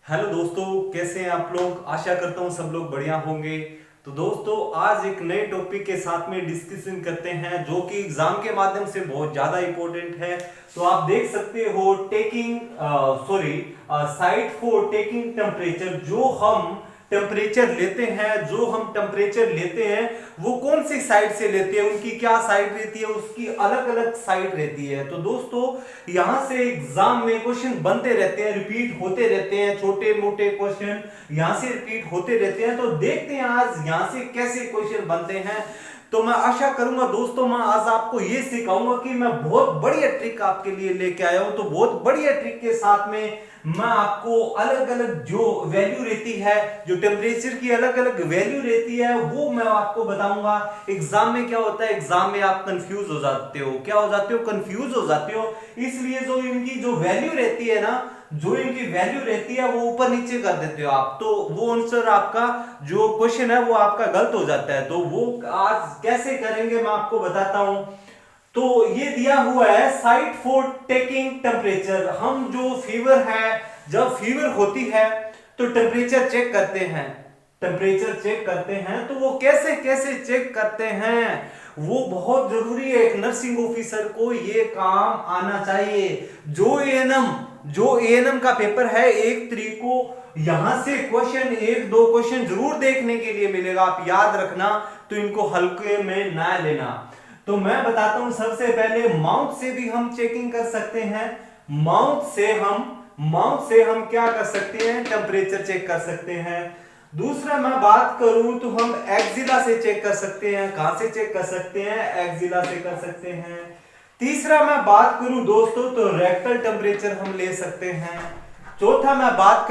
Hello दोस्तों, कैसे हैं आप लोग। आशा करता हूँ सब लोग बढ़िया होंगे। तो दोस्तों, आज एक नए टॉपिक के साथ में डिस्कशन करते हैं जो कि एग्जाम के माध्यम से बहुत ज्यादा इंपॉर्टेंट है। तो आप देख सकते हो taking site for taking temperature. जो हम टेम्परेचर लेते हैं वो कौन सी साइट से लेते हैं, उनकी क्या साइट रहती है, उसकी अलग अलग साइट रहती है। तो दोस्तों, यहां से एग्जाम में क्वेश्चन बनते रहते हैं, रिपीट होते रहते हैं, छोटे मोटे क्वेश्चन यहां से रिपीट होते रहते हैं। तो देखते हैं आज यहां से कैसे क्वेश्चन बनते हैं। तो मैं आशा करूंगा दोस्तों, मैं आज आपको ये सिखाऊंगा कि मैं बहुत बढ़िया ट्रिक आपके लिए लेके आया हूं। तो बहुत बढ़िया ट्रिक के साथ में मैं आपको अलग अलग जो वैल्यू रहती है, जो टेम्परेचर की अलग अलग वैल्यू रहती है, वो मैं आपको बताऊंगा। एग्जाम में क्या होता है, एग्जाम में आप कंफ्यूज हो जाते हो। क्या हो जाते हो? कंफ्यूज हो जाते हो। इसलिए जो इनकी जो वैल्यू रहती है ना, जो इनकी वैल्यू रहती है वो ऊपर नीचे कर देते हो आप, तो वो आंसर आपका जो क्वेश्चन है वो आपका गलत हो जाता है। तो वो आज कैसे करेंगे मैं आपको बताता हूं। तो ये दिया हुआ है साइट फॉर टेकिंग टेम्परेचर। हम जो फीवर है, जब फीवर होती है तो टेम्परेचर चेक करते हैं। टेम्परेचर चेक करते हैं तो वो कैसे कैसे चेक करते हैं, वो बहुत जरूरी है। एक नर्सिंग ऑफिसर को ये काम आना चाहिए। जो एएनएम का पेपर है 1 तारीख को, यहां से क्वेश्चन एक दो क्वेश्चन जरूर देखने के लिए मिलेगा, आप याद रखना। तो इनको हल्के में ना लेना। तो मैं बताता हूं, सबसे पहले माउथ से भी हम चेकिंग कर सकते हैं। माउथ से हम क्या कर सकते हैं, टेम्परेचर चेक कर सकते हैं। दूसरा मैं बात करूं तो हम एक्जिला से चेक कर सकते हैं। कहां से चेक कर सकते हैं? एक्जिला से कर सकते हैं। तीसरा मैं बात करूं दोस्तों तो रेक्टल टेम्परेचर हम ले सकते हैं। चौथा मैं बात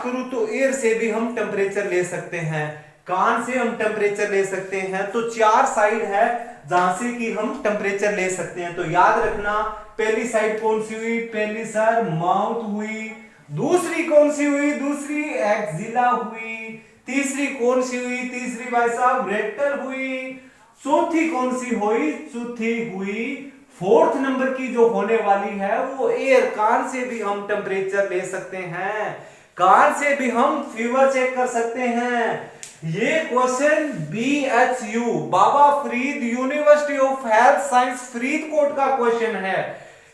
करूं तो एयर से भी हम टेम्परेचर ले सकते हैं। कान से हम टेम्परेचर ले सकते हैं। तो 4 साइड है जहां से कि हम टेम्परेचर ले सकते हैं। तो याद रखना, पहली साइड कौन सी हुई? पहली सर माउथ हुई। दूसरी कौन सी हुई? दूसरी एक्जिला हुई। तीसरी कौन सी हुई? तीसरी भाई साहब रेक्टल हुई। चौथी कौन सी हुई? चौथी हुई फोर्थ नंबर की जो होने वाली है वो एयर। कान से भी हम टेम्परेचर ले सकते हैं। कान से भी हम फीवर चेक कर सकते हैं। ये question BHU Baba Farid university of health science Faridkot का क्वेश्चन है।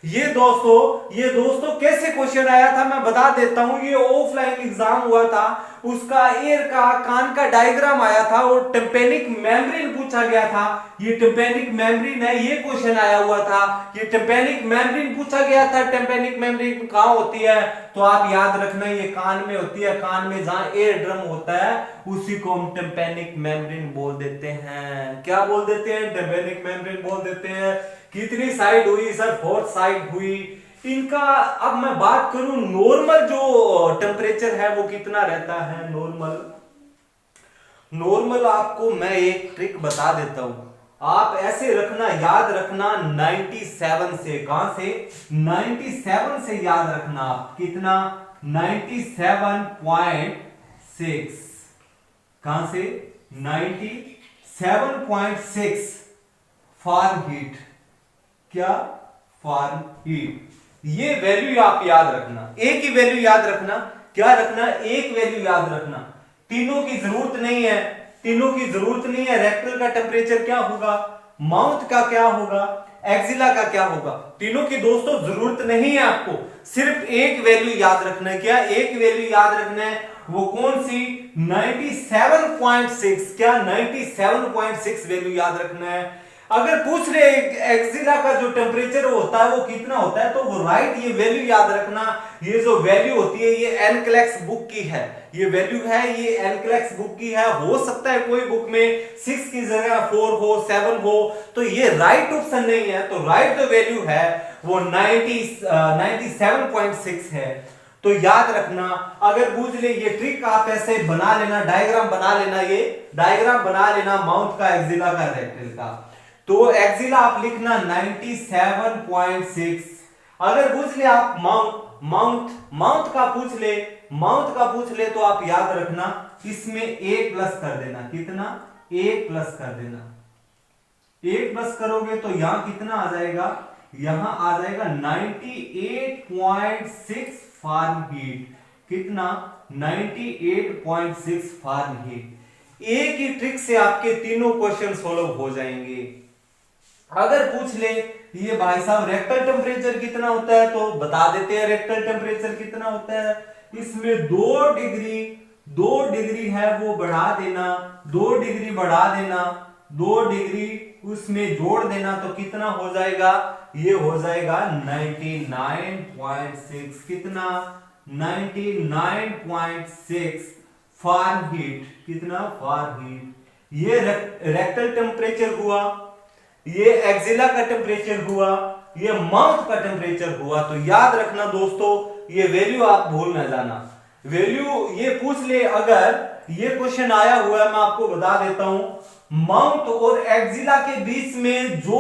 ये दोस्तों कैसे क्वेश्चन आया था मैं बता देता हूं। ये ऑफलाइन एग्जाम हुआ था, उसका एयर का कान का डायग्राम आया था और टेम्पेनिक मेम्ब्रेन पूछा गया था। ये टेम्पेनिक मेम्ब्रेन है, ये क्वेश्चन आया हुआ था। ये टेम्पेनिक मेम्ब्रेन पूछा गया था। टेम्पेनिक मेम्ब्रेन कहां होती है? तो आप याद रखना, ये कान में होती है। कान में जहां एयर ड्रम होता है उसी को हम टेम्पेनिक मेम्ब्रेन बोल देते हैं। क्या बोल देते हैं? टेम्पेनिक मेम्ब्रेन बोल देते हैं। कितनी साइड हुई सर? 4 साइड हुई इनका। अब मैं बात करूं नॉर्मल जो टेम्परेचर है वो कितना रहता है। नॉर्मल आपको मैं एक ट्रिक बता देता हूं। आप ऐसे रखना, याद रखना 97 से। कहां से? 97 से याद रखना। आप कितना? 97.6। कहां से? 97.6 फारेनहीट। क्या? फारेनहीट। ये वैल्यू आप याद रखना, एक ही वैल्यू याद रखना। क्या रखना? एक वैल्यू याद रखना। तीनों की जरूरत नहीं है, तीनों की जरूरत नहीं है। रेक्टल का टेम्परेचर क्या होगा, माउथ का क्या होगा, एक्जिला का क्या होगा, तीनों की दोस्तों जरूरत नहीं है। आपको सिर्फ एक वैल्यू याद रखना है। क्या? एक वैल्यू याद रखना है। वो कौन सी? 97.6। क्या? 97.6 वैल्यू याद रखना है। अगर पूछ रहे एक्जिला का जो टेम्परेचर होता है वो कितना होता है, तो वो राइट ये वैल्यू याद रखना। ये जो वैल्यू होती है ये एनक्लेक्स बुक की है। ये वैल्यू है, ये एनक्लेक्स बुक की है। हो सकता है कोई बुक में 6 की जगह 4 हो, 7 हो, तो ये राइट ऑप्शन नहीं है। तो राइट जो वैल्यू है वो 97.6 है। तो याद रखना, अगर पूछ ले ये ट्रिक आप ऐसे बना लेना, डायग्राम बना लेना, ये डायग्राम बना लेना माउथ का, एक्जिला का, रेक्टल का। तो एक्जिला आप लिखना 97.6। अगर पूछ ले आप माउथ का पूछ ले तो आप याद रखना इसमें 1 प्लस कर देना। कितना? 1 प्लस कर देना। 1 प्लस करोगे तो यहां कितना आ जाएगा? यहां आ जाएगा 98.6 फारेनहीट। कितना 98.6 फारेनहीट। एक ही ट्रिक से आपके तीनों क्वेश्चन सॉल्व हो जाएंगे। अगर पूछ ले ये भाई साहब रेक्टल टेम्परेचर कितना होता है, तो बता देते हैं रेक्टल टेम्परेचर कितना होता है। इसमें 2 डिग्री है वो बढ़ा देना, 2 डिग्री बढ़ा देना, 2 डिग्री उसमें जोड़ देना, तो कितना हो जाएगा, ये हो जाएगा 99.6। कितना 99.6 फारेनहीट। कितना फारेनहीट। ये रेक्टल टेम्परेचर हुआ, ये एक्सिला का टेम्परेचर हुआ, ये माउथ का टेम्परेचर हुआ। तो याद रखना दोस्तों, ये वैल्यू आप भूल ना जाना। वैल्यू ये पूछ ले, अगर ये क्वेश्चन आया हुआ है, मैं आपको बता देता हूं, माउथ और एक्सिला के बीच में जो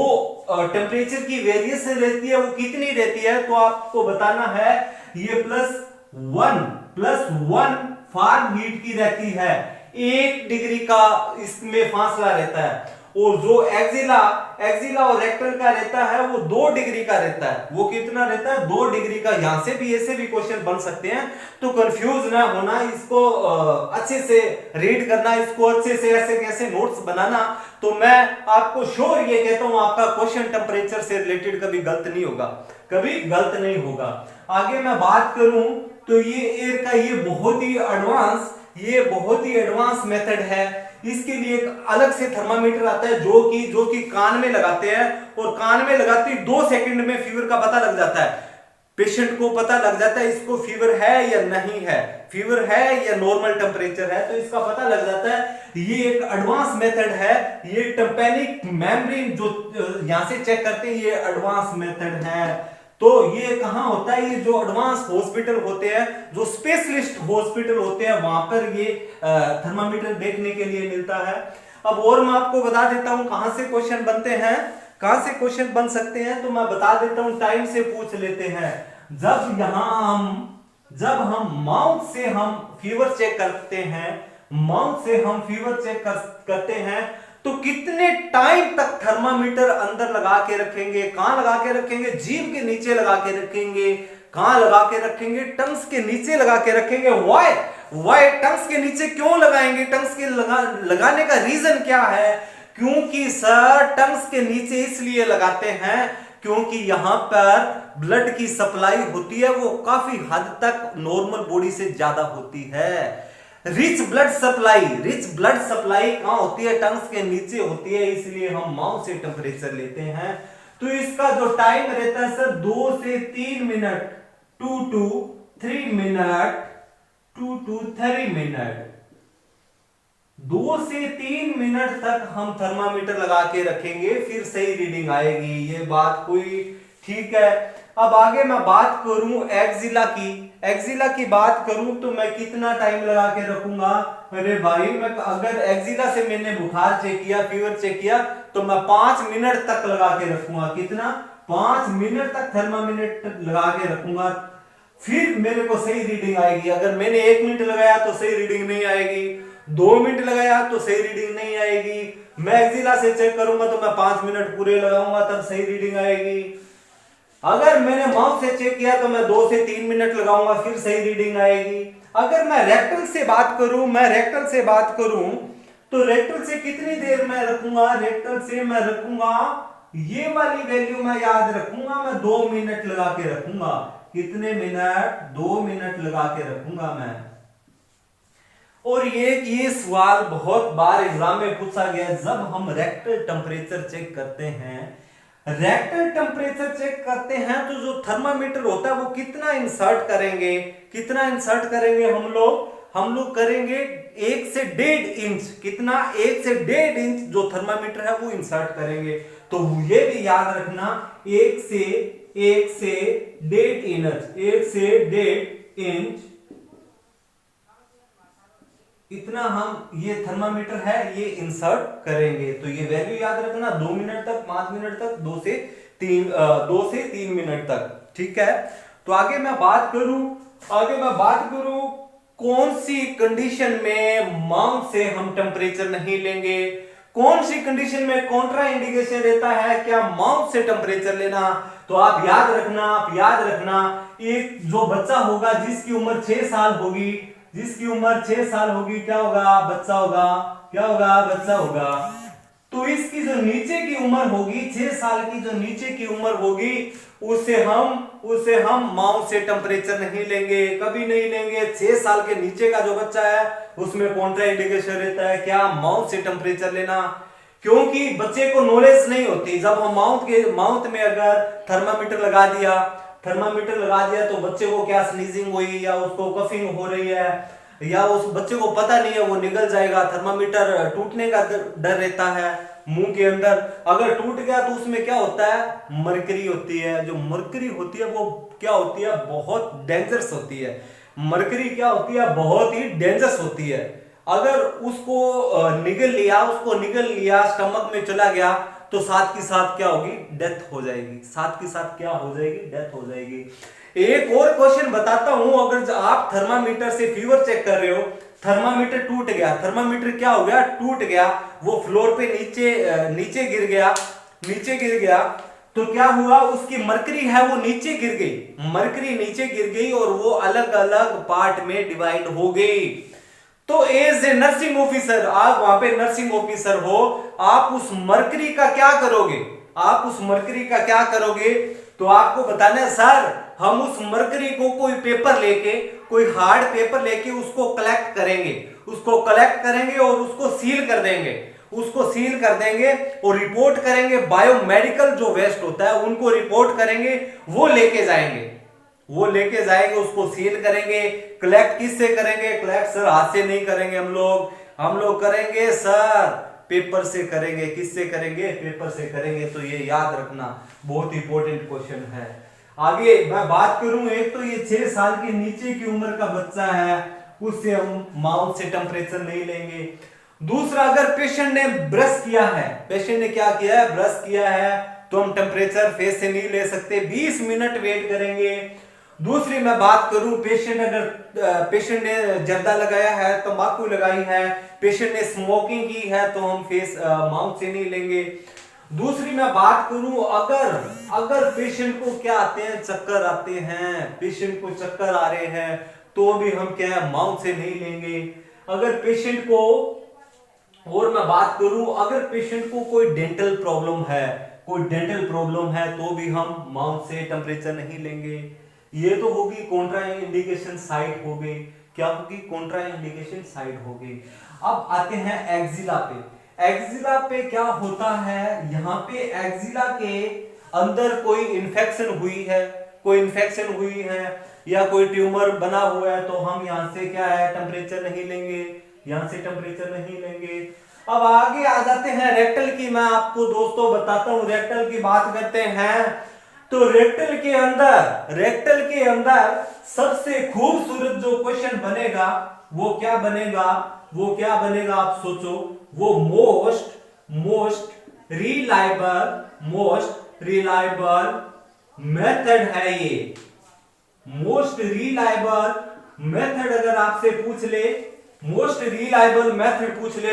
टेम्परेचर की वेरिएशन रहती है वो कितनी रहती है, तो आपको बताना है ये +1 फारेनहीट की रहती है। 1 डिग्री का इसमें फासला रहता है। और जो एक्सिला और रेक्टल का रहता है वो 2 डिग्री का रहता है। वो कितना रहता है, 2 डिग्री का। यहां से भी ऐसे भी क्वेश्चन बन सकते हैं, तो कंफ्यूज ना होना, इसको अच्छे से रीड करना, इसको अच्छे से ऐसे कैसे नोट्स बनाना। तो मैं आपको श्योर ये कहता हूं, आपका क्वेश्चन टेम्परेचर से रिलेटेड कभी गलत नहीं होगा, कभी गलत नहीं होगा। आगे मैं बात करूं तो ये एयर का ये बहुत ही एडवांस मेथड है। इसके लिए एक अलग से थर्मामीटर आता है जो कि कान में लगाते हैं, और कान में लगाते ही 2 सेकंड में फीवर का पता लग जाता है। पेशेंट को पता लग जाता है इसको फीवर है या नहीं है, फीवर है या नॉर्मल टेम्परेचर है, तो इसका पता लग जाता है। ये एक एडवांस मेथड है। ये टेम्पैनिक मेम्ब्रेन जो यहां से चेक करते हैं, ये एडवांस मेथड है। तो ये कहां होता है, ये जो एडवांस हॉस्पिटल होते हैं, जो स्पेशलिस्ट हॉस्पिटल होते हैं, वहां पर ये थर्मामीटर देखने के लिए मिलता है। अब और मैं आपको बता देता हूं कहां से क्वेश्चन बनते हैं, कहां से क्वेश्चन बन सकते हैं, तो मैं बता देता हूं, टाइम से पूछ लेते हैं। जब हम माउथ से हम फीवर चेक करते हैं, करते हैं, तो कितने टाइम तक थर्मामीटर अंदर लगा के रखेंगे। कहां लगा के रखेंगे, जीभ के नीचे लगा के रखेंगे। कहां लगा के रखेंगे, टंग्स के नीचे लगा के रखेंगे। वाई टंग्स के नीचे क्यों लगाएंगे, टंग्स के लगाने का रीजन क्या है, क्योंकि सर टंग्स के नीचे इसलिए लगाते हैं क्योंकि यहां पर ब्लड की सप्लाई होती है, वो काफी हद तक नॉर्मल बॉडी से ज्यादा होती है। रिच ब्लड सप्लाई कहां होती है, टंग्स के नीचे होती है, इसलिए हम माउथ से टेम्परेचर लेते हैं। तो इसका जो टाइम रहता है सर 2 से 3 मिनट, 2 to 3 मिनट, 2 से 3 मिनट तक हम थर्मामीटर लगा के रखेंगे, फिर सही रीडिंग आएगी। ये बात कोई ठीक है। अब आगे मैं बात करूं एक्सिला की बात करूं तो मैं कितना टाइम लगा के रखूंगा। अरे भाई, मैं अगर एक्सिला से मैंने बुखार चेक किया, फीवर चेक किया, तो मैं 5 मिनट तक लगा के रखूंगा। कितना, 5 मिनट तक थर्मामीटर लगा के रखूंगा, फिर मेरे को सही रीडिंग आएगी। अगर मैंने 1 मिनट लगाया तो सही रीडिंग नहीं आएगी, 2 मिनट लगाया तो सही रीडिंग नहीं आएगी। मैं एक्सिला से चेक करूंगा तो मैं 5 मिनट पूरे लगाऊंगा, तब सही रीडिंग आएगी। अगर मैंने माउथ से चेक किया तो मैं 2 से 3 मिनट लगाऊंगा, फिर सही रीडिंग आएगी। अगर मैं रेक्टल से बात करूं तो रेक्टल से कितनी देर मैं रखूंगा, रेक्टल से मैं रखूंगा, ये वाली वैल्यू मैं याद रखूंगा, मैं 2 मिनट लगा के रखूंगा। कितने मिनट, 2 मिनट लगा के रखूंगा मैं। और ये सवाल बहुत बार एग्जाम में पूछा गया, जब हम रेक्टल टेम्परेचर चेक करते हैं तो जो थर्मामीटर होता है वो कितना इंसर्ट करेंगे हम लोग करेंगे 1 से 1.5 इंच। कितना, 1 से 1.5 इंच जो थर्मामीटर है वो इंसर्ट करेंगे। तो ये भी याद रखना, 1 से 1.5 इंच इतना हम ये थर्मामीटर है ये इंसर्ट करेंगे। तो ये वैल्यू याद रखना, 2 मिनट तक, 5 मिनट तक, 2 से 3 मिनट तक। ठीक है। तो आगे मैं बात करूं कौन सी कंडीशन में माउथ से हम टेम्परेचर नहीं लेंगे, कौन सी कंडीशन में कॉन्ट्रा इंडिकेशन रहता है, क्या माउथ से टेम्परेचर लेना। तो आप याद रखना एक जो बच्चा होगा जिसकी उम्र 6 साल होगी, जिसकी उम्र 6 साल होगी, क्या होगा, बच्चा होगा, क्या होगा, बच्चा होगा। तो इसकी जो नीचे की उम्र होगी, 6 साल की जो नीचे की उम्र होगी, उसे हम माउथ से टेम्परेचर नहीं लेंगे, कभी नहीं लेंगे। 6 साल के नीचे का जो बच्चा है उसमें कॉन्ट्रा इंडिकेशन रहता है, क्या, माउथ से टेम्परेचर लेना। क्योंकि बच्चे को नॉलेज नहीं होती, जब हम माउथ में अगर थर्मामीटर लगा दिया तो बच्चे को क्या स्नीजिंग हुई या उसको कफिंग हो रही है, या उस बच्चे को पता नहीं है, वो निगल जाएगा। थर्मामीटर टूटने का डर रहता है मुंह के अंदर, अगर टूट गया तो उसमें क्या होता है, मरकरी होती है। जो मरकरी होती है वो क्या होती है, बहुत डेंजरस होती है। मरकरी क्या होती है, बहुत ही डेंजरस होती है। अगर उसको निगल लिया, स्टमक में चला गया, तो साथ के साथ क्या होगी, डेथ हो जाएगी। साथ के साथ क्या हो जाएगी, डेथ हो जाएगी। एक और क्वेश्चन बताता हूं, अगर आप थर्मामीटर से फीवर चेक कर रहे हो, थर्मामीटर टूट गया, थर्मामीटर क्या हो गया, टूट गया, वो फ्लोर पे नीचे गिर गया, तो क्या हुआ, उसकी मरकरी है वो नीचे गिर गई और वो अलग अलग पार्ट में डिवाइड हो गई। तो एज ए नर्सिंग ऑफिसर, आप वहां पे नर्सिंग ऑफिसर हो, आप उस मरकरी का क्या करोगे, तो आपको बताना है, सर हम उस मरकरी को कोई हार्ड पेपर लेके उसको कलेक्ट करेंगे और उसको सील कर देंगे और रिपोर्ट करेंगे। बायोमेडिकल जो वेस्ट होता है उनको रिपोर्ट करेंगे, वो लेके जाएंगे, उसको सील करेंगे। कलेक्ट किससे करेंगे, कलेक्ट सर हाथ से नहीं करेंगे, हम लोग करेंगे सर पेपर से करेंगे। किससे करेंगे, पेपर से करेंगे। तो ये याद रखना, बहुत इंपॉर्टेंट क्वेश्चन है। आगे मैं बात करूं, एक तो ये 6 साल के नीचे की उम्र का बच्चा है, उससे हम माउथ से टेम्परेचर नहीं लेंगे। दूसरा, अगर पेशेंट ने ब्रश किया है, ब्रश किया है, तो हम टेम्परेचर फेस से नहीं ले सकते, 20 मिनट वेट करेंगे। दूसरी मैं बात करूं, पेशेंट ने जर्दा लगाया है, तंबाकू लगाई है, पेशेंट ने स्मोकिंग की है, तो हम माउथ से नहीं लेंगे। दूसरी मैं बात करूं, अगर पेशेंट को क्या आते हैं, चक्कर आते हैं, पेशेंट को चक्कर आ रहे हैं, तो भी हम क्या है, माउथ से नहीं लेंगे। अगर पेशेंट को, और मैं बात करूं, अगर पेशेंट को कोई डेंटल प्रॉब्लम है, तो भी हम माउथ से टेम्परेचर नहीं लेंगे। ये तो होगी कॉन्ट्रा इंडिकेशन साइट हो गई। क्या होगी, कॉन्ट्रा इंडिकेशन साइट हो गई। अब आते हैं एक्जिला पे क्या होता है, यहाँ पे एक्जिला के अंदर कोई इन्फेक्शन हुई है या कोई ट्यूमर बना हुआ है, तो हम यहाँ से क्या है, टेम्परेचर नहीं लेंगे। अब आगे आ जाते हैं रेक्टल की। मैं आपको दोस्तों बताता हूं, रेक्टल की बात करते हैं, तो रेक्टल के अंदर सबसे खूबसूरत जो क्वेश्चन बनेगा, वो क्या बनेगा, आप सोचो, वो मोस्ट रिलायबल मेथड है। ये मोस्ट रिलायबल मेथड अगर आपसे पूछ ले,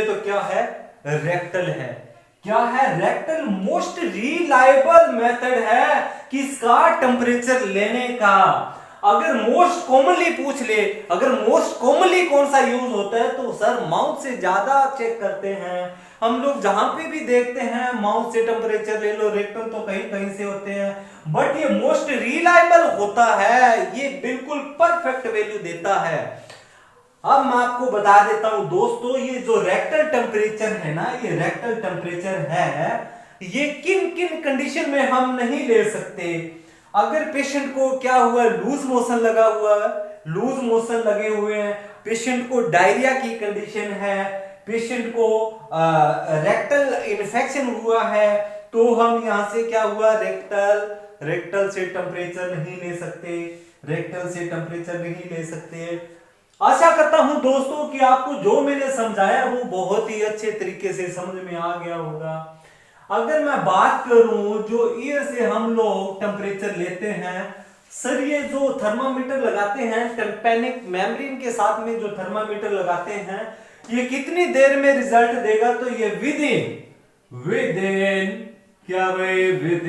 तो क्या है, रेक्टल है। क्या है, रेक्टल मोस्ट रिलायबल मेथड है किसका, टेम्परेचर लेने का। अगर मोस्ट कॉमनली कौन सा यूज होता है, तो सर माउथ से ज्यादा चेक करते हैं हम लोग। जहां पे भी देखते हैं माउथ से टेम्परेचर ले लो, रेक्टल तो कहीं से होते हैं, बट ये मोस्ट रिलायबल होता है, ये बिल्कुल परफेक्ट वैल्यू देता है। अब मैं आपको बता देता हूं दोस्तों, ये जो रेक्टल टेम्परेचर है ना, ये किन किन कंडीशन में हम नहीं ले सकते। अगर पेशेंट को क्या हुआ, लूज मोशन लगे हुए हैं, पेशेंट को डायरिया की कंडीशन है, पेशेंट को रेक्टल इन्फेक्शन हुआ है, तो हम यहां से क्या हुआ, रेक्टल से टेम्परेचर नहीं ले सकते। आशा करता हूं दोस्तों कि आपको जो मैंने समझाया वो बहुत ही अच्छे तरीके से समझ में आ गया होगा। अगर मैं बात करूं, जो ईयर से हम लोग टेम्परेचर लेते हैं, सर ये जो थर्मामीटर लगाते हैं, टेम्पेनिक मेम्ब्रेन के साथ में जो थर्मामीटर लगाते हैं, ये कितनी देर में रिजल्ट देगा? तो ये विद इन क्या भाई, विद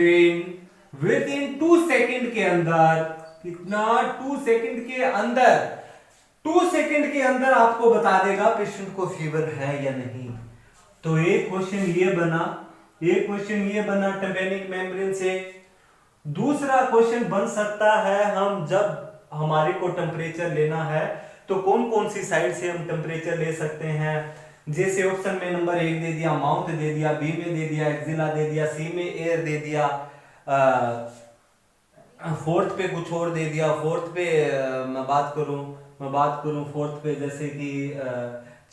इन 2 सेकंड के अंदर, कितना 2 सेकंड के अंदर, 2 सेकंड के अंदर आपको बता देगा पेशेंट को फीवर है या नहीं। तो एक क्वेश्चन ये बना टिम्पैनिक मेम्ब्रेन से। दूसरा क्वेश्चन बन सकता है, हम जब हमारे को टेम्परेचर लेना है तो कौन कौन सी साइड से हम टेम्परेचर ले सकते हैं। जैसे ऑप्शन में नंबर 1 दे दिया माउथ दे दिया, बी में दे दिया एक्सिला दे दिया, सी में एयर दे दिया, फोर्थ पे कुछ और दे दिया। फोर्थ पे मैं बात करूं फोर्थ पे जैसे कि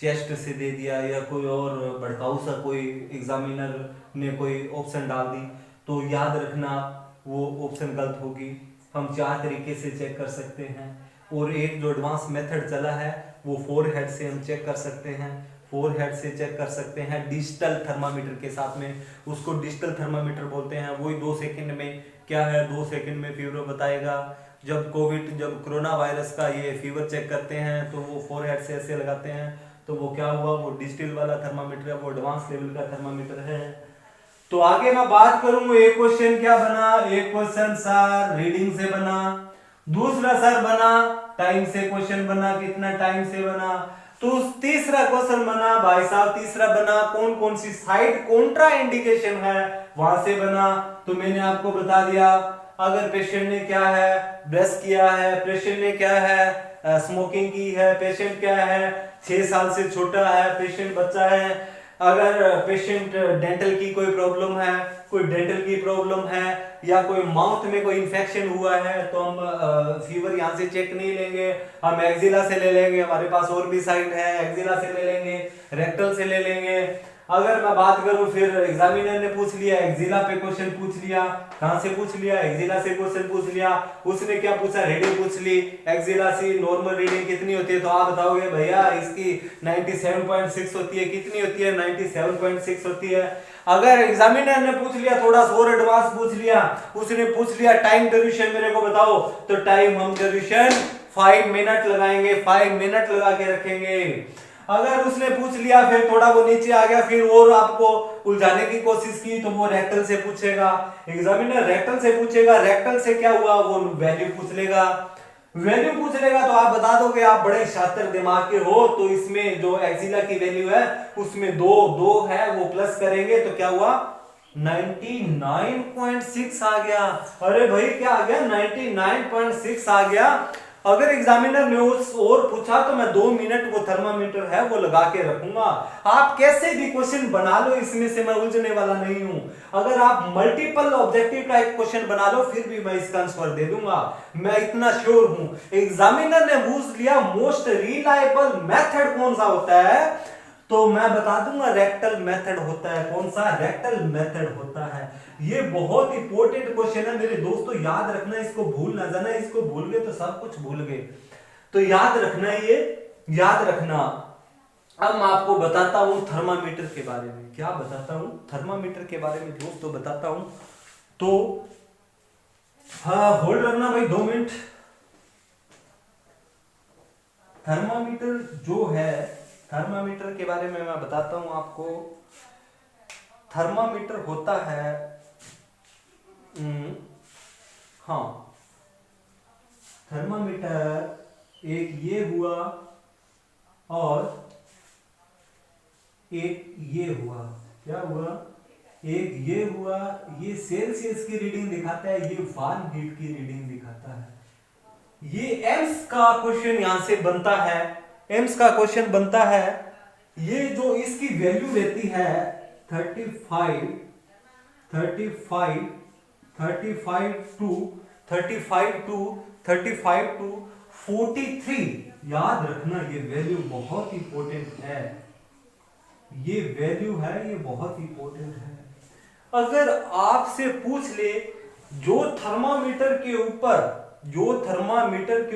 चेस्ट से दे दिया, या कोई और भड़काऊ सा कोई एग्जामिनर ने कोई ऑप्शन डाल दी, तो याद रखना वो ऑप्शन गलत होगी। हम 4 तरीके से चेक कर सकते हैं, और एक जो एडवांस मेथड चला है वो 4 हेड से हम चेक कर सकते हैं। 4 हेड से चेक कर सकते हैं डिजिटल थर्मामीटर के साथ में, उसको डिजिटल थर्मामीटर बोलते हैं। वही 2 सेकंड में क्या है, 2 सेकंड में फीवर बताएगा। जब कोरोना वायरस का ये फीवर चेक करते हैं तो वो 4 हेड से ऐसे लगाते हैं, तो वो क्या हुआ, वो डिजिटल वाला थर्मामीटर है, वो एडवांस लेवल का थर्मामीटर है। तो आगे मैं बात करूं, एक क्वेश्चन क्या बना, एक क्वेश्चन सर रीडिंग से बना, दूसरा सर बना टाइम से क्वेश्चन बना, कितना टाइम से बना। तो तीसरा क्वेश्चन बना भाई साहब, तीसरा बना कौन कौन सी साइड कॉन्ट्रा इंडिकेशन है वहां से बना। तो मैंने आपको बता दिया, अगर पेशेंट ने क्या है, ब्रश किया है, पेशेंट ने क्या है, स्मोकिंग की है, पेशेंट क्या है 6 साल से छोटा है, पेशेंट बच्चा है, अगर पेशेंट डेंटल की कोई प्रॉब्लम है, या कोई माउथ में कोई इन्फेक्शन हुआ है, तो हम फीवर यहाँ से चेक नहीं लेंगे, हम एक्सिला से ले लेंगे। हमारे पास और भी साइट है, एक्सिला से ले लेंगे, रेक्टल से ले लेंगे। अगर मैं बात करूं, फिर एग्जामिनर ने पूछ लिया एक्सिला पे क्वेश्चन पूछ लिया, कहां से पूछ लिया, एक्सिला से क्वेश्चन पूछ लिया। उसने क्या पूछा, रीडिंग पूछ ली, एक्सिला से नॉर्मल रीडिंग कितनी होती है, तो आप बताओगे भैया इसकी 97.6 होती है। कितनी होती है, 97.6 होती है। अगर एग्जामिनर ने पूछ लिया थोड़ा सा और एडवांस पूछ लिया, उसने पूछ लिया टाइम ड्यूरेशन मेरे को बताओ, तो टाइम हम ड्यूरेशन 5 मिनट लगाएंगे, 5 मिनट लगा के रखेंगे। अगर उसने पूछ लिया फिर थोड़ा वो नीचे आ गया, फिर और आपको उलझाने की कोशिश की, तो वो रेक्टल से पूछेगा, एग्जामिनर रेक्टल से पूछेगा। रेक्टल से क्या हुआ, वो वैल्यू पूछ लेगा, तो आप बता दोगे आप बड़े शातिर दिमाग के हो। तो इसमें जो एक्सिला की वैल्यू है उसमें 2 है, वो प्लस करेंगे तो क्या हुआ, 99.6 आ गया। अरे भाई क्या आ गया, 99.6 आ गया। अगर एग्जामिनर ने उस और पूछा तो मैं 2 मिनट वो थर्मामीटर है वो लगा के रखूंगा। आप कैसे भी क्वेश्चन बना लो, इसमें से मैं उलझने वाला नहीं हूं। अगर आप मल्टीपल ऑब्जेक्टिव टाइप क्वेश्चन बना लो फिर भी मैं इसका आंसर दे दूंगा, मैं इतना श्योर हूं। एग्जामिनर ने पूछ लिया मोस्ट रिलायबल मेथड कौन सा होता है, तो मैं बता दूंगा रेक्टल मेथड होता है। कौन सा, रेक्टल मेथड होता है। ये बहुत इंपॉर्टेंट क्वेश्चन है मेरे दोस्तों, याद रखना, इसको भूल ना जाना। इसको भूल गए तो सब कुछ भूल गए, तो याद रखना, ये याद रखना। अब मैं आपको बताता हूं थर्मामीटर के बारे में, क्या बताता हूं थर्मामीटर के बारे में दोस्तों बताता हूं। तो हाँ होल्ड रखना भाई 2 मिनट। थर्मामीटर जो है, थर्मामीटर के बारे में मैं बताता हूं आपको। थर्मामीटर होता है हाँ, थर्मामीटर एक ये हुआ और एक ये हुआ। क्या हुआ, एक ये हुआ, ये सेल्सियस की रीडिंग दिखाता है, ये फारेनहीट की रीडिंग दिखाता है। ये एम्स का क्वेश्चन यहां से बनता है, एम्स का क्वेश्चन बनता है। ये जो इसकी वैल्यू रहती है 35 टू 43। याद रखना ये वैल्यू बहुत इंपॉर्टेंट है, ये वैल्यू है, ये बहुत इंपॉर्टेंट है। अगर आपसे पूछ ले जो थर्मामीटर के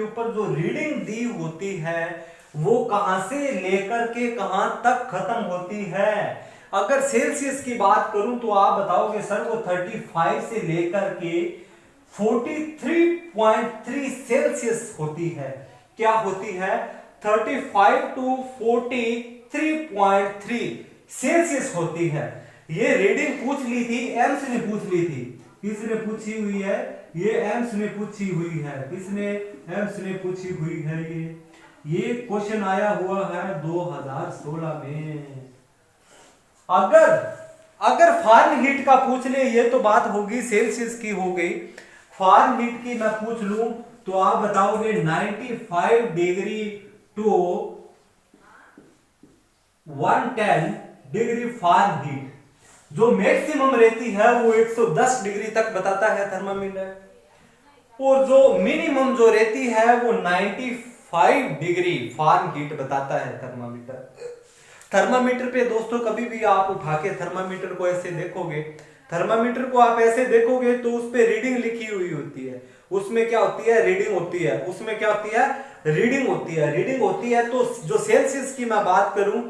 ऊपर जो रीडिंग दी होती है वो कहां से लेकर के कहां तक खत्म होती है। अगर सेल्सियस की बात करूं तो आप बताओगे सर वो 35 से लेकर के 43.3 सेल्सियस होती है। क्या होती है, 35 टू 43 3.3 सेल्सियस होती है। ये रीडिंग पूछ ली थी, एम्स ने पूछ ली थी। किसने पूछी हुई है? ये एम्स ने पूछी हुई है। किसने? एम्स ने पूछी हुई है। ये क्वेश्चन आया हुआ है 2016 में। अगर फारेनहीट का पूछ ले, ये तो बात होगी सेल्सियस की हो गई। फारेनहीट की मैं पूछ लूं तो आप बताओगे 95 डिग्री टू 110 डिग्री फारेनहीट। जो मैक्सिमम रहती है वो 110 डिग्री तक बताता है थर्मामीटर, और जो मिनिमम जो रहती है वो 95 डिग्री फारेनहीट बताता है थर्मामीटर। थर्मामीटर पे दोस्तों कभी भी आप उठा के थर्मामीटर को ऐसे देखोगे, थर्मामीटर को आप ऐसे देखोगे तो उस पे रीडिंग लिखी हुई होती है। उसमें क्या होती है? रीडिंग होती है। उसमें क्या होती है? रीडिंग होती है। रीडिंग होती है तो जो सेल्सियस की मैं बात करूं,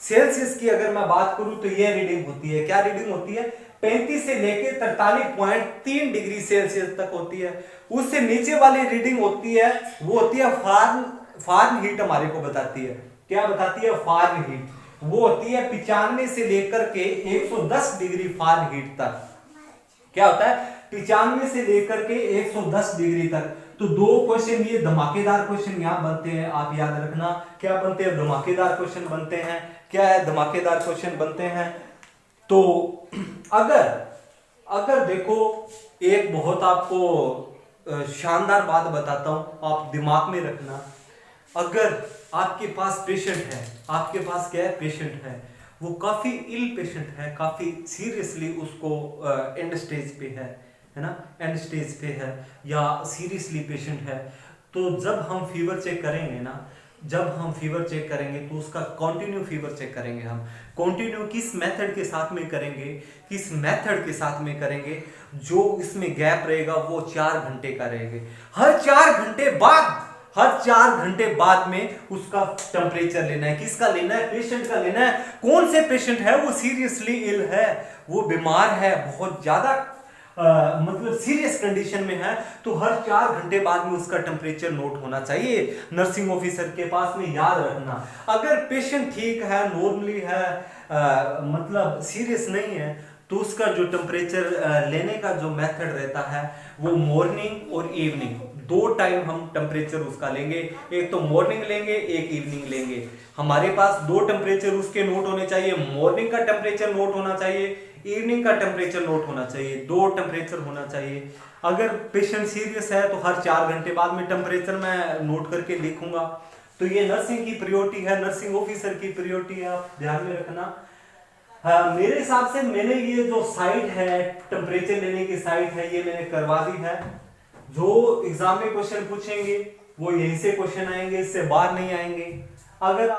सेल्सियस की अगर मैं बात करूं तो ये रीडिंग होती है। क्या रीडिंग होती है? 35 से लेकर 43.3 डिग्री सेल्सियस तक होती है। उससे नीचे वाली रीडिंग होती है वो होती है फारेनहीट हमारे को बताती है। क्या बताती है? फारेनहीट। वो होती है 95 से लेकर के 110 डिग्री फारेनहीट तक। क्या होता है? 95 से लेकर के 110 डिग्री तक। तो दो क्वेश्चन ये धमाकेदार क्वेश्चन यहां बनते हैं, आप याद रखना। क्या बनते हैं? धमाकेदार क्वेश्चन बनते हैं। क्या है? धमाकेदार क्वेश्चन बनते हैं। तो अगर देखो, एक बहुत आपको शानदार बात बताता हूं, आप दिमाग में रखना। अगर आपके पास पेशेंट है, आपके पास क्या है? पेशेंट है, वो काफी इल पेशेंट है, काफी सीरियसली उसको एंड स्टेज पे है ना, एंड स्टेज पे है या सीरियसली पेशेंट है, तो जब हम फीवर चेक करेंगे ना, जब हम फीवर चेक करेंगे तो उसका कंटिन्यू फीवर चेक करेंगे। हम कंटिन्यू किस मेथड के साथ में करेंगे? किस मेथड के साथ में करेंगे? जो इसमें गैप रहेगा वो 4 घंटे का रहेगा। हर 4 घंटे बाद में उसका टेम्परेचर लेना है। किसका लेना है? पेशेंट का लेना है। कौन से पेशेंट है? वो सीरियसली इल है, वो बीमार है, बहुत ज्यादा मतलब सीरियस कंडीशन में है, तो हर 4 घंटे बाद में उसका टेम्परेचर नोट होना चाहिए नर्सिंग ऑफिसर के पास में। याद रखना, अगर पेशेंट ठीक है, नॉर्मली है, मतलब सीरियस नहीं है, तो उसका जो टेम्परेचर लेने का जो मेथड रहता है वो मॉर्निंग और इवनिंग, 2 टाइम हम टेम्परेचर उसका लेंगे। एक तो मॉर्निंग लेंगे, एक इवनिंग लेंगे। हमारे पास 2 टेम्परेचर उसके नोट होने चाहिए। मॉर्निंग का टेम्परेचर नोट होना चाहिए, इवनिंग का टेम्परेचर नोट होना चाहिए। 2 टेम्परेचर होना चाहिए। अगर पेशेंट सीरियस है तो हर 4 घंटे बाद में टेम्परेचर मैं नोट करके लिखूंगा। तो ये नर्सिंग की प्रायोरिटी है, नर्सिंग ऑफिसर की प्रायोरिटी है, आप ध्यान में रखना। मेरे हिसाब से मैंने ये जो साइट है, टेम्परेचर लेने की साइट है, ये मैंने करवा दी है। जो एग्जाम में क्वेश्चन पूछेंगे वो यहीं से क्वेश्चन आएंगे, इससे बाहर नहीं आएंगे। अगर